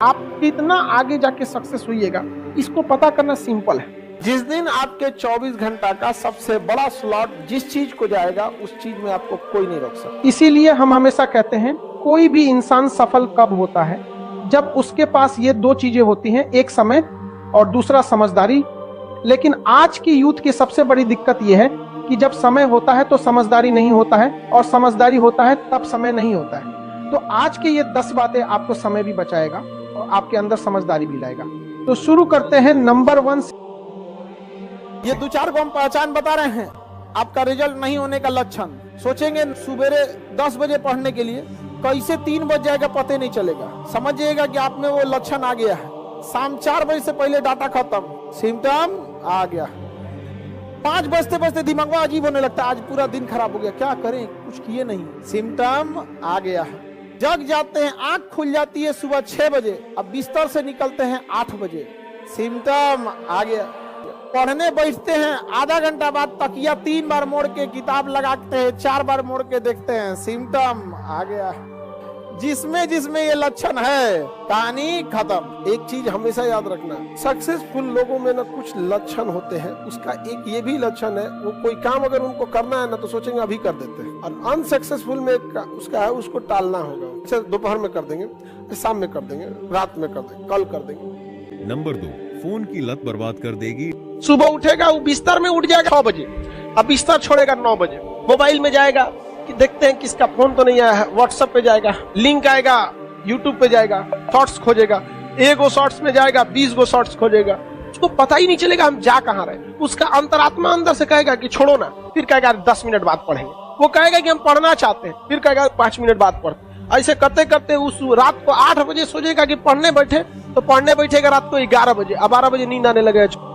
आप कितना आगे जाके सक्सेस होइएगा, इसको पता करना सिंपल है। जिस दिन आपके 24 घंटा का सबसे बड़ा स्लॉट जिस चीज को जाएगा, उस चीज में आपको कोई नहीं रोक सकता। इसीलिए हम हमेशा कहते हैं कोई भी इंसान सफल कब होता है, जब उसके पास ये दो चीजें होती हैं, एक समय और दूसरा समझदारी। लेकिन आज की यूथ की सबसे बड़ी दिक्कत यह है कि जब समय होता है तो समझदारी नहीं होता है, और समझदारी होता है तब समय नहीं होता है। तो आज के ये 10 बातें आपको समय भी बचाएगा और आपके अंदर समझदारी भी लाएगा। तो शुरू करते हैं नंबर 1। ये 2-4 को हम पहचान बता रहे हैं आपका रिजल्ट नहीं होने का लक्षण। सोचेंगे सुबेरे 10 बजे पढ़ने के लिए, कैसे 3 बज जाएगा पता नहीं चलेगा। समझिएगा कि आप में वो लक्षण आ गया है। शाम 4 बजे से पहले डाटा खत्म, सिम्टम आ गया। 5 बजते बजते दिमाग में अजीब होने लगता है, आज पूरा दिन खराब हो गया, क्या करें, कुछ किए नहीं, सिम्टम आ गया है। जग जाते हैं, आंख खुल जाती है सुबह 6 बजे, अब बिस्तर से निकलते हैं 8 बजे, सिम्टम आ गया। पढ़ने बैठते हैं, आधा घंटा बाद तकिया 3 बार मोड़ के किताब लगाते हैं, 4 बार मोड़ के देखते हैं, सिम्टम आ गया। जिसमें जिसमें ये लक्षण है, कहानी खत्म। एक चीज हमेशा याद रखना, सक्सेसफुल लोगों में ना कुछ लक्षण होते हैं, उसका एक ये भी लक्षण है, वो कोई काम अगर उनको करना है ना तो सोचेंगे अभी कर देते हैं। और अनसक्सेसफुल में उसका है, उसको टालना होगा। अच्छा दोपहर में कर देंगे, शाम में कर देंगे, रात में कर देंगे, कल कर देंगे। नंबर 2, फोन की लत बर्बाद कर देगी। सुबह उठेगा, वो बिस्तर में उठ जाएगा 6 बजे, अब बिस्तर छोड़ेगा 9 बजे, मोबाइल में जाएगा कि देखते हैं किसका फोन तो नहीं आया है, व्हाट्सएप पे जाएगा, लिंक आएगा, यूट्यूब पे जाएगा, शॉर्ट्स खोजेगा, 1 शॉर्ट्स में जाएगा, 20 शॉर्ट्स खोजेगा, उसको पता ही नहीं चलेगा हम जा कहाँ रहे। उसका अंतरात्मा अंदर से कहेगा कि छोड़ो ना, फिर कहेगा 10 मिनट बाद पढ़ेंगे। वो कहेगा कि हम पढ़ना चाहते हैं, फिर कहेगा 5 मिनट बाद पढ़ते। ऐसे करते करते उस रात को 8 बजे सोचेगा कि पढ़ने बैठे, तो पढ़ने बैठेगा रात को 11 बजे, अब 12 बजे नींद आने लगेगा।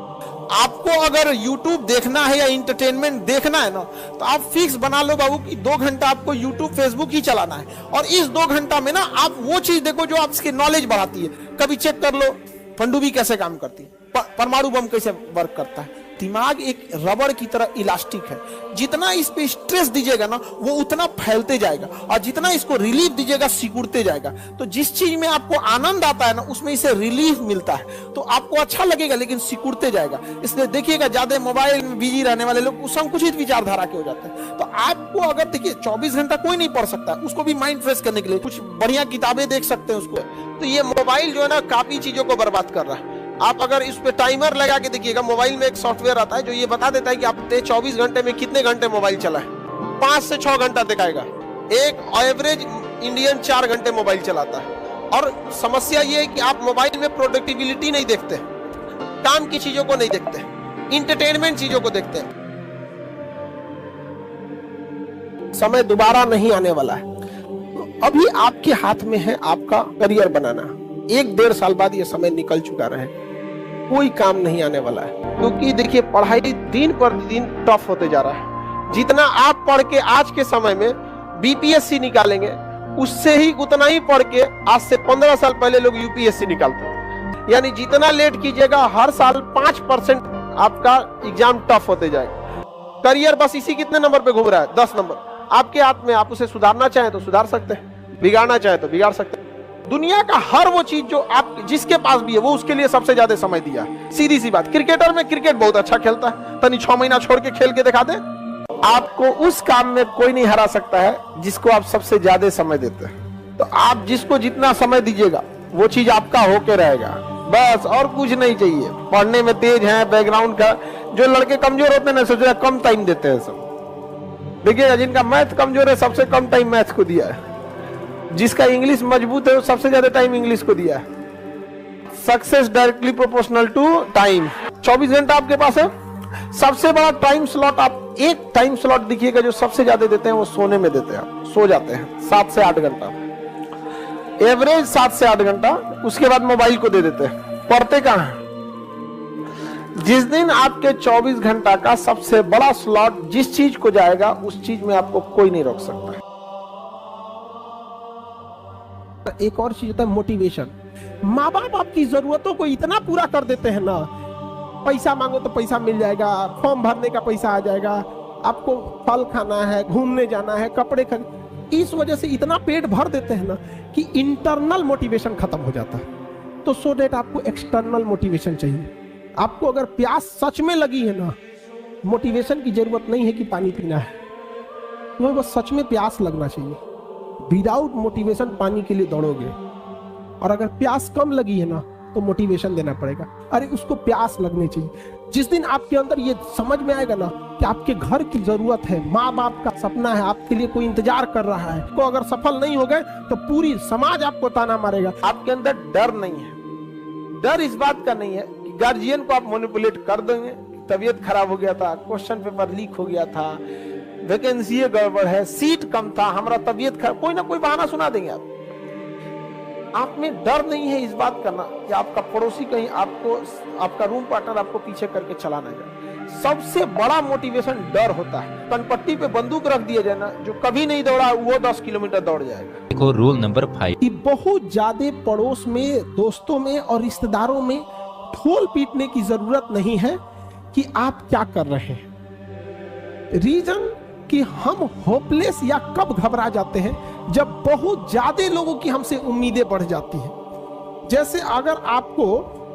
आपको अगर YouTube देखना है या इंटरटेनमेंट देखना है ना, तो आप फिक्स बना लो बाबू कि 2 घंटा आपको YouTube Facebook ही चलाना है, और इस 2 घंटा में ना आप वो चीज देखो जो आपकी नॉलेज बढ़ाती है। कभी चेक कर लो पनडुब्बी कैसे काम करती है, परमाणु बम कैसे वर्क करता है। दिमाग एक रबड़ की तरह इलास्टिक है, जितना इस पे स्ट्रेस दीजिएगा ना वो उतना फैलते जाएगा, और जितना इसको रिलीफ दीजिएगा सिकुड़ते जाएगा। तो जिस चीज में आपको आनंद आता है ना, उसमें इसे रिलीफ मिलता है, तो आपको अच्छा लगेगा लेकिन सिकुड़ते जाएगा। इसलिए देखिएगा ज्यादा मोबाइल में बिजी रहने वाले लोग संकुचित विचारधारा के हो जाते हैं। तो आपको अगर देखिए 24 घंटा कोई नहीं पढ़ सकता, उसको भी माइंड फ्रेश करने के लिए कुछ बढ़िया किताबें देख सकते हैं उसको। तो ये मोबाइल जो है ना काफी चीजों को बर्बाद कर रहा है। आप अगर इस पे टाइमर लगा के देखिएगा, मोबाइल में एक सॉफ्टवेयर आता है जो ये बता देता है कि आपने 24 घंटे में कितने घंटे मोबाइल चला है। 5 से 6 घंटा दिखाएगा। एक एवरेज इंडियन 4 घंटे मोबाइल चलाता है। और समस्या ये है कि आप मोबाइल में प्रोडक्टिविटी नहीं देखते, काम की चीजों को नहीं देखते, इंटरटेनमेंट चीजों को देखते हैं। समय दोबारा नहीं आने वाला है, अभी आपके हाथ में है आपका करियर बनाना। 1-1.5 साल बाद ये समय निकल चुका रहे, कोई काम नहीं आने वाला है। क्योंकि देखिए पढ़ाई दिन पर दिन टफ होते जा रहा है। जितना आप पढ़ के आज के समय में बीपीएससी निकालेंगे, उससे ही उतना ही पढ़ के आज से 15 साल पहले लोग यूपीएससी निकालते थे। यानी जितना लेट कीजिएगा, हर साल 5% आपका एग्जाम टफ होते जाएगा। करियर बस इसी कितने नंबर पे घूम रहा है, 10 नंबर। आपके हाथ में, आप उसे सुधारना चाहें तो सुधार सकते हैं, बिगाड़ना चाहे तो बिगाड़ सकते हैं। दुनिया का हर वो चीज जो आप जिसके पास भी है वो उसके लिए सबसे ज्यादा समय दिया है। सीधी सी बात, क्रिकेटर में क्रिकेट बहुत अच्छा खेलता है, तनी 6 महीना छोड़ के खेल के दिखा दे। आपको उस काम में कोई नहीं हरा सकता है जिसको आप सबसे ज्यादा समय देते हैं। तो आप जिसको जितना समय दीजिएगा वो चीज आपका होके रहेगा, बस और कुछ नहीं चाहिए। पढ़ने में तेज है, बैकग्राउंड का, जो लड़के कमजोर होते हैं ना सोच कम टाइम देते हैं सब। देखिएगा जिनका मैथ कमजोर है सबसे कम टाइम मैथ को दिया है, जिसका इंग्लिश मजबूत है वो सबसे ज्यादा टाइम इंग्लिश को दिया है। Success directly proportional to time. 24 घंटा आपके पास है, सबसे बड़ा टाइम स्लॉट आप एक टाइम स्लॉट दिखिएगा जो सबसे ज्यादा देते हैं वो सोने में देते हैं। आप सो जाते हैं 7 से 8 घंटा, एवरेज 7 से 8 घंटा, उसके बाद मोबाइल को दे देते हैं। पढ़ते कहाँ हैं? जिस दिन आपके 24 घंटा का सबसे बड़ा स्लॉट जिस चीज को जाएगा, उस चीज में आपको कोई नहीं रोक सकता। एक और चीज होता है मोटिवेशन। माँ बाप आपकी जरूरतों को इतना पूरा कर देते हैं ना, पैसा मांगो तो पैसा मिल जाएगा, फॉर्म भरने का पैसा आ जाएगा, आपको फल खाना है, घूमने जाना है, कपड़े खरीद, इस वजह से इतना पेट भर देते हैं ना कि इंटरनल मोटिवेशन खत्म हो जाता है। तो सो दैट आपको एक्सटर्नल मोटिवेशन चाहिए। आपको अगर प्यास सच में लगी है ना, मोटिवेशन की जरूरत नहीं है कि पानी पीना है, तुम्हें बस सच में प्यास लगना चाहिए। विदाउट मोटिवेशन पानी के लिए दौड़ोगे, और अगर प्यास कम लगी है ना तो मोटिवेशन देना पड़ेगा। अरे उसको प्यास लगनी चाहिए। जिस दिन आपके अंदर ये समझ में आएगा ना कि आपके घर की जरूरत है, माँ बाप का सपना है, आपके लिए कोई इंतजार कर रहा है, तो अगर सफल नहीं हो गए तो पूरी समाज आपको ताना मारेगा। आपके अंदर डर नहीं है। डर इस बात का नहीं है कि गार्जियन को आप मैनिपुलेट कर देंगे, तबीयत खराब हो गया था, क्वेश्चन पेपर लीक हो गया था, वैकेंसी गड़बड़ है, सीट कम था, हमारा तबीयत खराब, कोई ना कोई बहाना सुना देंगे आप में डर नहीं है इस बात करना कि आपका पड़ोसी कहीं आपको, आपका रूम पार्टनर आपको पीछे करके चला ना जाए। सबसे बड़ा मोटिवेशन डर होता है। कनपट्टी पे बंदूक रख दिया जाए ना, जो कभी नहीं दौड़ा वो 10 किलोमीटर दौड़ जाएगा। देखो रूल नंबर 5, बहुत ज्यादा पड़ोस में, दोस्तों में और रिश्तेदारों में ढोल पीटने की जरूरत नहीं है कि आप क्या कर रहे हैं। रीजन कि हम होपलेस या कब घबरा जाते हैं, जब बहुत ज्यादा लोगों की हमसे उम्मीदें बढ़ जाती हैं। जैसे अगर आपको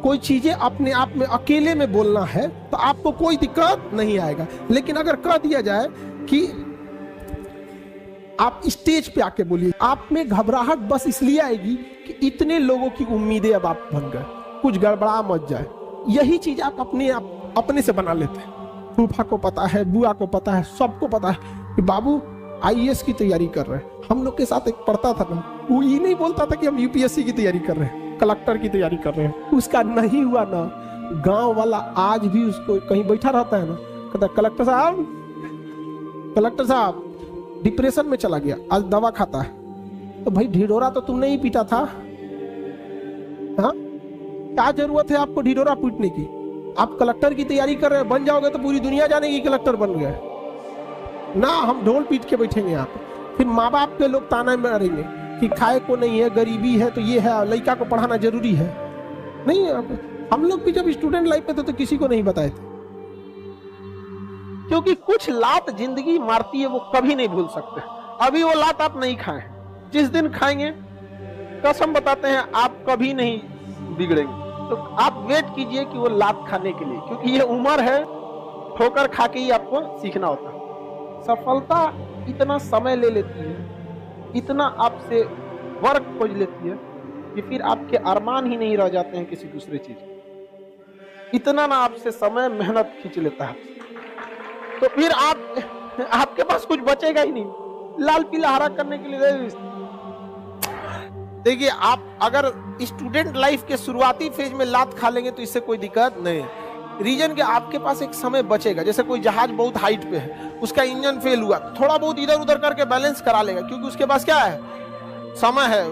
कोई चीजें अपने आप में अकेले में बोलना है तो आपको कोई दिक्कत नहीं आएगा, लेकिन अगर कह दिया जाए कि आप स्टेज पे आके बोलिए, आप में घबराहट बस इसलिए आएगी कि इतने लोगों की उम्मीदें अब आप बन गए, कुछ गड़बड़ा मत जाए। यही चीज आप अपने से बना लेते हैं। फूफा को पता है, बुआ को पता है, सबको पता है कि बाबू आईएएस की तैयारी कर रहे हैं। हम लोग के साथ एक पढ़ता था ना, वो ये नहीं बोलता था कि हम यूपीएससी की तैयारी कर रहे हैं, कलेक्टर की तैयारी कर रहे हैं। उसका नहीं हुआ ना, गांव वाला आज भी उसको कहीं बैठा रहता है ना, कहता कलेक्टर साहब डिप्रेशन में चला गया, आज दवा खाता है। तो भाई ढिढोरा तो तुमने ही पीटा था, हाँ क्या जरूरत है आपको ढिढोरा पीटने की? आप कलेक्टर की तैयारी कर रहे हैं, बन जाओगे तो पूरी दुनिया जानेगी कलेक्टर बन गए ना। हम ढोल पीट के बैठेंगे यहाँ पे, फिर माँ बाप के लोग ताना मारेंगे कि खाए को नहीं है, गरीबी है, तो ये है, लड़का को पढ़ाना जरूरी है। नहीं, हम लोग भी जब स्टूडेंट लाइफ में थे तो किसी को नहीं बताए थे, क्योंकि कुछ लात जिंदगी मारती है वो कभी नहीं भूल सकते। अभी वो लात आप नहीं खाएं, जिस दिन खाएंगे कसम बताते हैं आप कभी नहीं बिगड़ेंगे। तो आप वेट कीजिए कि वो लात खाने के लिए, क्योंकि ये उम्र है, ठोकर खा के ही आपको सीखना होता है। सफलता इतना समय ले लेती है, इतना आपसे वर्क खोज लेती है कि फिर आपके अरमान ही नहीं रह जाते हैं किसी दूसरे चीज। इतना ना आपसे समय मेहनत खींच लेता है, तो फिर आपके पास कुछ बचेगा ही नहीं लाल पीला हरा करने के लिए। देखिए, आप अगर स्टूडेंट लाइफ के शुरुआती फेज में लात खा लेंगे तो इससे कोई दिक्कत नहीं है। रीजन के आपके पास एक समय बचेगा। जैसे कोई जहाज बहुत हाइट पे है, उसका इंजन फेल हुआ, थोड़ा बहुत इधर उधर करके बैलेंस करा लेगा, क्योंकि उसके पास क्या है, समय है।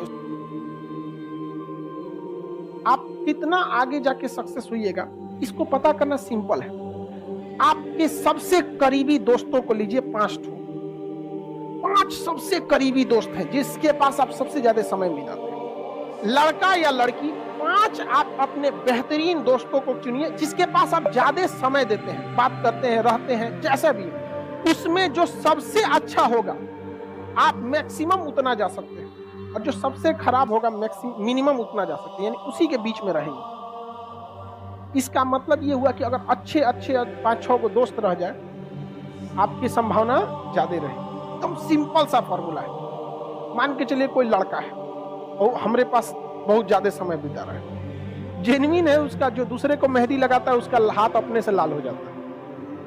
आप कितना आगे जाके सक्सेस होइएगा, इसको पता करना सिंपल है। आपके सबसे करीबी दोस्तों को लीजिए, 5 सबसे करीबी दोस्त हैं जिसके पास आप सबसे ज्यादा समय बिताते हैं। लड़का या लड़की, 5 आप अपने बेहतरीन दोस्तों को चुनिए जिसके पास आप ज्यादा समय देते हैं, बात करते हैं, रहते हैं, जैसा भी है। उसमें जो सबसे अच्छा होगा आप मैक्सिमम उतना जा सकते हैं, और जो सबसे खराब होगा मिनिमम उतना जा सकते हैं, यानी उसी के बीच में रहेंगे। इसका मतलब ये हुआ कि अगर अच्छे 5-6 को दोस्त रह जाए, आपकी संभावना ज्यादा रहे। एकदम सिंपल सा फॉर्मूला है। मान के चलिए कोई लड़का है और हमारे पास बहुत ज्यादा समय बिता रहा है, जेन्युइन है उसका, जो दूसरे को मेहंदी लगाता है उसका हाथ अपने से लाल हो जाता है।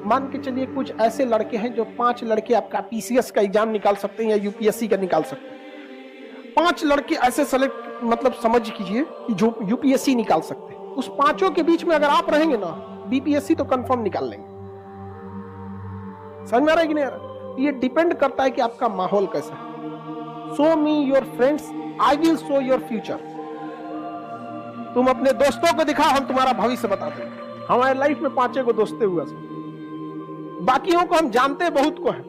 मान के चलिए कुछ ऐसे लड़के हैं जो 5 लड़के आपका पीसीएस का एग्जाम निकाल सकते हैं या यूपीएससी का निकाल सकते हैं। 5 लड़के ऐसे सेलेक्ट, मतलब समझ कीजिए कि जो यूपीएससी निकाल सकते हैं। उस 5 के बीच में अगर आप रहेंगे ना, बीपीएससी तो कंफर्म निकाल लेंगे। समझ में आ रहा है कि नहीं आ रहा? ये डिपेंड करता है कि आपका माहौल कैसा है। Show me your friends, I will show your future. तुम अपने दोस्तों को दिखा, हम तुम्हारा भविष्य बताते हैं। हमारे लाइफ में 5 को दोस्ते हुआ, बाकियों को हम जानते बहुत को है।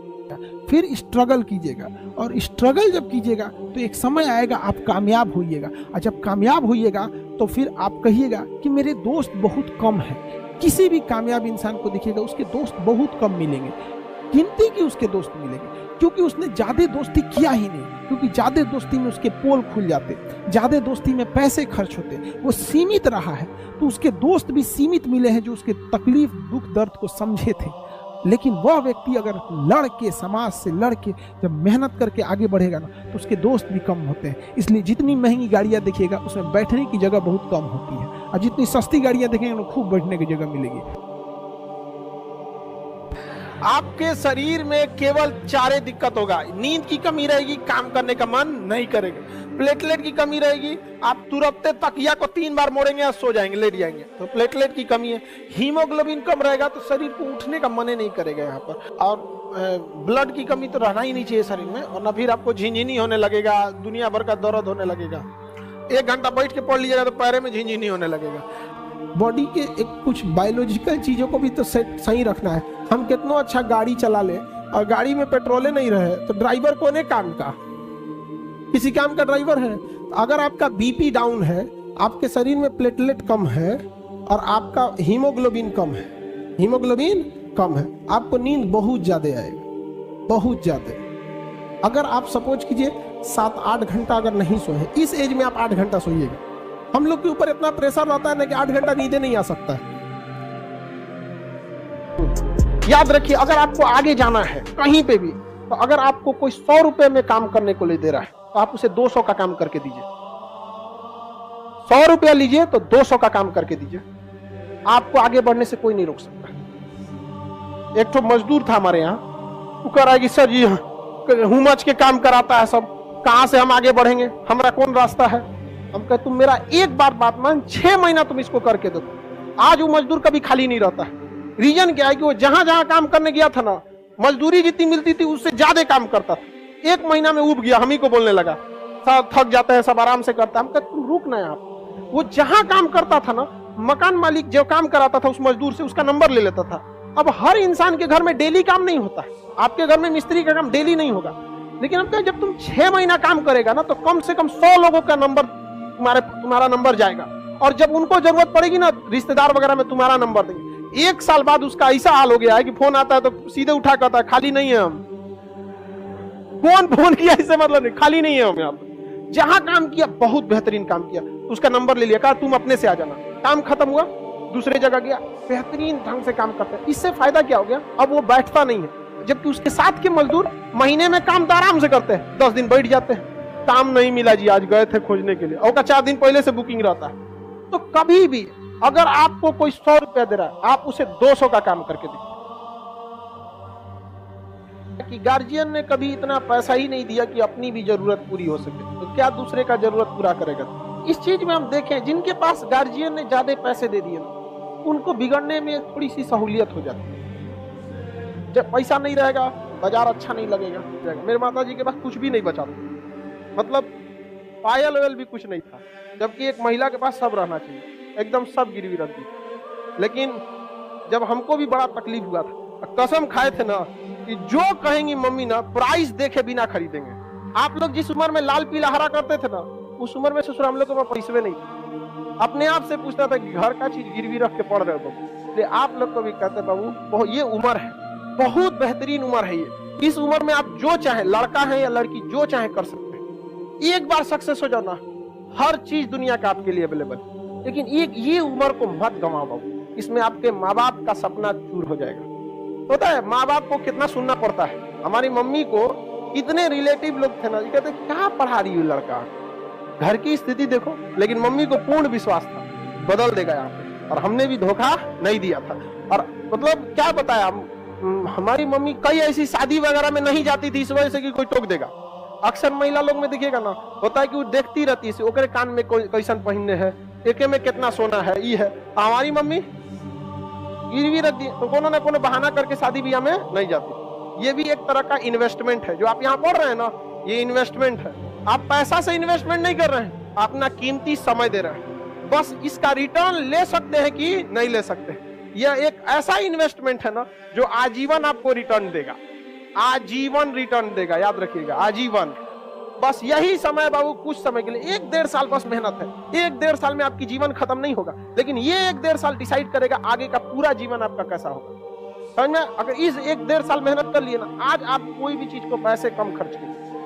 फिर स्ट्रगल कीजिएगा, और स्ट्रगल जब कीजिएगा तो एक समय आएगा आप कामयाब होइएगा, और जब कामयाब होइएगा तो फिर आप कहिएगा कि मेरे दोस्त बहुत कम हैं। किसी भी कामयाब इंसान को देखिएगा उसके दोस्त बहुत कम मिलेंगे। गिनती की उसके दोस्त मिलेंगे, क्योंकि उसने ज्यादा दोस्ती किया ही नहीं, क्योंकि ज्यादा दोस्ती में उसके पोल खुल जाते, ज्यादा दोस्ती में पैसे खर्च होते, वो सीमित रहा है तो उसके दोस्त भी सीमित मिले हैं जो उसके तकलीफ दुख दर्द को समझे थे। लेकिन वह व्यक्ति अगर लड़ के, समाज से लड़ के जब मेहनत करके आगे बढ़ेगा ना, तो उसके दोस्त भी कम होते हैं। इसलिए जितनी महंगी गाड़ियां देखिएगा उसमें बैठने की जगह बहुत कम होती है, और जितनी सस्ती गाड़ियां देखेंगे ना खूब बैठने की जगह मिलेगी। आपके शरीर में केवल 4 दिक्कत होगा। नींद की कमी रहेगी, काम करने का मन नहीं करेगा। प्लेटलेट की कमी रहेगी, आप तुरंत तकिया को 3 बार मोड़ेंगे और सो जाएंगे, लेट जाएंगे, तो प्लेटलेट की कमी है। हीमोग्लोबिन कम रहेगा तो शरीर को उठने का मन ही नहीं करेगा यहाँ पर। और ब्लड की कमी तो रहना ही नहीं चाहिए शरीर में, वरना फिर आपको झिनझिनी होने लगेगा, दुनिया भर का दर्द होने लगेगा। 1 घंटा बैठ के पढ़ लीजिएगा तो पैर में झिनझिनी होने लगेगा। बॉडी के एक कुछ बायोलॉजिकल चीजों को भी तो सेट सही रखना है। हम कितना अच्छा गाड़ी चला ले और गाड़ी में पेट्रोले नहीं रहे तो ड्राइवर कौन है काम का? किसी काम का ड्राइवर है? अगर आपका बीपी डाउन है, आपके शरीर में प्लेटलेट कम है और आपका हीमोग्लोबिन कम है, हीमोग्लोबिन कम है, आपको नींद बहुत ज्यादा आएगा, बहुत ज्यादा। अगर आप सपोज कीजिए 7-8 घंटा अगर नहीं सोए, इस एज में आप 8 घंटा सोइएगा। हम लोग के ऊपर इतना प्रेशर रहता है ना कि 8 घंटा नींदे नहीं आ सकता है। याद रखिए, अगर आपको आगे जाना है कहीं पे भी, तो अगर आपको कोई 100 रुपए में काम करने को ले दे रहा है तो आप उसे 200 का काम करके दीजिए। 100 रुपया लीजिए तो 200 का काम करके दीजिए। आपको आगे बढ़ने से कोई नहीं रोक सकता। एक तो मजदूर था हमारे यहाँ, वो कह रहा है कि सर जी हुमच के काम कराता है सब, कहां से हम आगे बढ़ेंगे, हमारा कौन रास्ता है? हम कहते तुम मेरा एक बात मान, 6 महीना तुम इसको करके देखो। आज वो मजदूर कभी खाली नहीं रहता है। रीजन क्या है कि वो जहां जहां काम करने गया था ना, मजदूरी जितनी मिलती थी उससे ज्यादा काम करता था। 1 महीना में उब गया, हम ही को बोलने लगा सब थक जाते हैं, सब आराम से करता है। हम कहते तुम रुक ना यहाँ। वो जहां काम करता था ना, मकान मालिक जो काम कराता था उस मजदूर से उसका नंबर ले लेता था। अब हर इंसान के घर में डेली काम नहीं होता है, आपके घर में मिस्त्री का काम डेली नहीं होगा, लेकिन हम कहें जब तुम 6 महीना काम करेगा ना तो कम से कम 100 लोगों का नंबर तुम्हारा नंबर जाएगा, और जब उनको जरूरत पड़ेगी ना रिश्तेदार वगैरह में तुम्हारा नंबर देंगे। 1 साल बाद उसका ऐसा हाल हो गया है कि फोन आता है तो सीधे उठा कहता है खाली नहीं है हम। फोन किया इससे मतलब नहीं, खाली नहीं है हम यहाँ पर। जहां काम किया बहुत बेहतरीन काम किया, उसका नंबर ले लिया, कहा तुम अपने से आ जाना। काम खत्म हुआ, दूसरे जगह गया, बेहतरीन ढंग से काम करते हैं। इससे फायदा क्या हो गया, अब वो बैठता नहीं है, जबकि उसके साथ के मजदूर महीने में काम तो आराम से करते हैं, 10 दिन बैठ जाते हैं। काम नहीं मिला जी, आज गए थे खोजने के लिए, और का 4 दिन पहले से बुकिंग रहता है। तो कभी भी अगर आपको कोई 100 रुपया दे रहा है, आप उसे 200 का काम करके दीजिए। कि गार्जियन ने कभी इतना पैसा ही नहीं दिया कि अपनी भी जरूरत पूरी हो सके, तो क्या दूसरे का जरूरत पूरा करेगा? इस चीज में हम देखें, जिनके पास गार्जियन ने ज्यादा पैसे दे दिए ना, उनको बिगड़ने में थोड़ी सी सहूलियत हो जाती है। जब पैसा नहीं रहेगा, बाजार अच्छा नहीं लगेगा। मेरे माता जी के पास कुछ भी नहीं बचा था, मतलब पायल वेल भी कुछ नहीं था, जबकि एक महिला के पास सब रहना चाहिए, एकदम सब गिरवी रख दी। लेकिन जब हमको भी बड़ा तकलीफ हुआ था, कसम खाए थे ना कि जो कहेंगी मम्मी ना, प्राइस देखे बिना खरीदेंगे। आप लोग जिस उम्र में लाल पीला हरा करते थे ना, उस उम्र में ससुर हम लोग को पैसे नहीं थे। अपने आप से पूछता था कि घर का चीज गिरवी रख के पढ़ रहे हो बाबू। आप लोग को भी कहते बाबू ये उम्र है, बहुत बेहतरीन उम्र है ये। इस उम्र में आप जो चाहे, लड़का है या लड़की, जो चाहे कर सकते हैं। एक बार सक्सेस हो जाओ ना, हर चीज दुनिया का आपके लिए अवेलेबल। लेकिन ये उम्र को मत गंवाओ बाबू, इसमें आपके माँ बाप का सपना चूर हो जाएगा। होता है माँ बाप को कितना सुनना पड़ता है। हमारी मम्मी को कितने रिलेटिव लोग थे ना, कहते क्या पढ़ा रही हो लड़का, घर की स्थिति देखो। लेकिन मम्मी को पूर्ण विश्वास था बदल देगा यहाँ पे, और हमने भी धोखा नहीं दिया था। और मतलब क्या बताया, हमारी मम्मी कई ऐसी शादी वगैरह में नहीं जाती थी इस वजह से कि कोई टोक देगा। अक्सर महिला लोग में देखिएगा ना, होता है कि वो देखती रहती है ओकरे कान में कैसन पहनने है, एके में कितना सोना है, ये है। हमारी मम्मी गिरवी रख दी तो कोनो ना कोनो बहाना करके शादी ब्याह में नहीं जाती। ये भी एक तरह का इन्वेस्टमेंट है। जो आप यहाँ पढ़ रहे हैं ना, ये इन्वेस्टमेंट है। आप पैसा से इन्वेस्टमेंट नहीं कर रहे हैं, अपना कीमती समय दे रहे हैं। बस इसका रिटर्न ले सकते हैं कि नहीं ले सकते। यह एक ऐसा इन्वेस्टमेंट है ना जो आजीवन आपको रिटर्न देगा, आजीवन रिटर्न देगा, याद रखिएगा, आजीवन। बस यही समय बाबू, कुछ समय के लिए, 1-1.5 साल बस मेहनत है। 1-1.5 साल में आपकी जीवन खत्म नहीं होगा, लेकिन ये 1-1.5 साल डिसाइड करेगा आगे का पूरा जीवन आपका कैसा होगा। समझ में? अगर इस 1-1.5 साल मेहनत कर लिए ना, आज आप कोई भी चीज को पैसे कम खर्च कीजिए,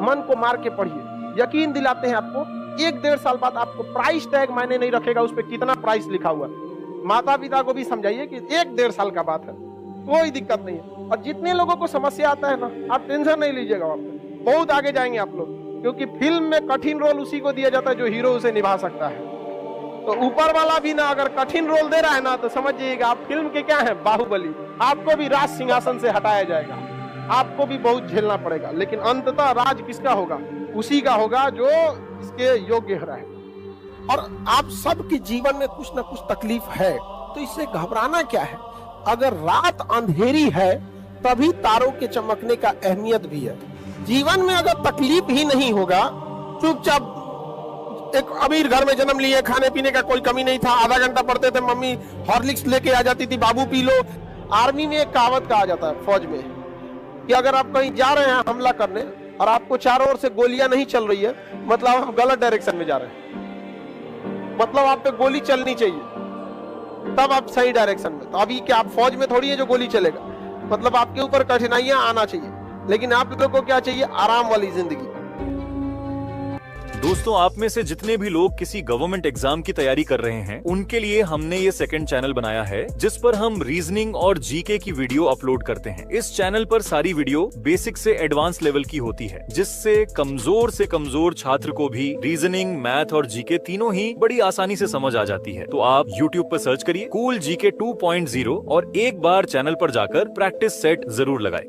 मन को मार के पढ़िए, यकीन दिलाते हैं आपको 1-1.5 साल बाद आपको प्राइस टैग मायने नहीं रखेगा उस पर कितना प्राइस लिखा हुआ है। माता पिता को भी समझाइए कि 1-1.5 साल का बात है, कोई दिक्कत नहीं है। और जितने लोगों को समस्या आता है ना, आप टेंशन नहीं लीजिएगा, वहां पे बहुत आगे जाएंगे आप लोग, क्योंकि फिल्म में कठिन रोल उसी को दिया जाता है जो हीरो उसे निभा सकता है। तो ऊपर वाला भी ना अगर कठिन रोल दे रहा है ना, तो समझिएगा आप फिल्म के क्या है, बाहुबली। आपको भी राज सिंहासन से हटाया जाएगा, आपको भी बहुत झेलना पड़ेगा, लेकिन अंततः राज किसका होगा? उसी का होगा जो इसके योग्य रहे। और आप सबके जीवन में कुछ ना कुछ तकलीफ है, तो इससे घबराना क्या है? अगर रात अंधेरी है तभी तारों के चमकने का अहमियत भी है। जीवन में अगर तकलीफ ही नहीं होगा, चुपचाप एक अमीर घर में जन्म लिए, खाने पीने का कोई कमी नहीं था, आधा घंटा पढ़ते थे, मम्मी हॉर्लिक्स लेके आ जाती थी, बाबू पी लो। आर्मी में एक कहावत कहा जाता है, फौज में, कि अगर आप कहीं जा रहे हैं हमला करने और आपको चारों ओर से गोलियां नहीं चल रही है, मतलब आप गलत डायरेक्शन में जा रहे हैं, मतलब आप पे गोली चलनी चाहिए, तब आप सही डायरेक्शन में। तो अभी क्या आप फौज में थोड़ी है जो गोली चलेगा, मतलब आपके ऊपर कठिनाइयां आना चाहिए, लेकिन आप लोगों को क्या चाहिए? आराम वाली जिंदगी। दोस्तों, आप में से जितने भी लोग किसी गवर्नमेंट एग्जाम की तैयारी कर रहे हैं, उनके लिए हमने ये सेकंड चैनल बनाया है, जिस पर हम रीजनिंग और जीके की वीडियो अपलोड करते हैं। इस चैनल पर सारी वीडियो बेसिक से एडवांस लेवल की होती है, जिससे कमजोर से कमजोर छात्र को भी रीजनिंग, मैथ और जीके तीनों ही बड़ी आसानी से समझ आ जाती है। तो आप YouTube पर सर्च करिए कूल जीके 2.0 और एक बार चैनल पर जाकर प्रैक्टिस सेट जरूर लगाएं।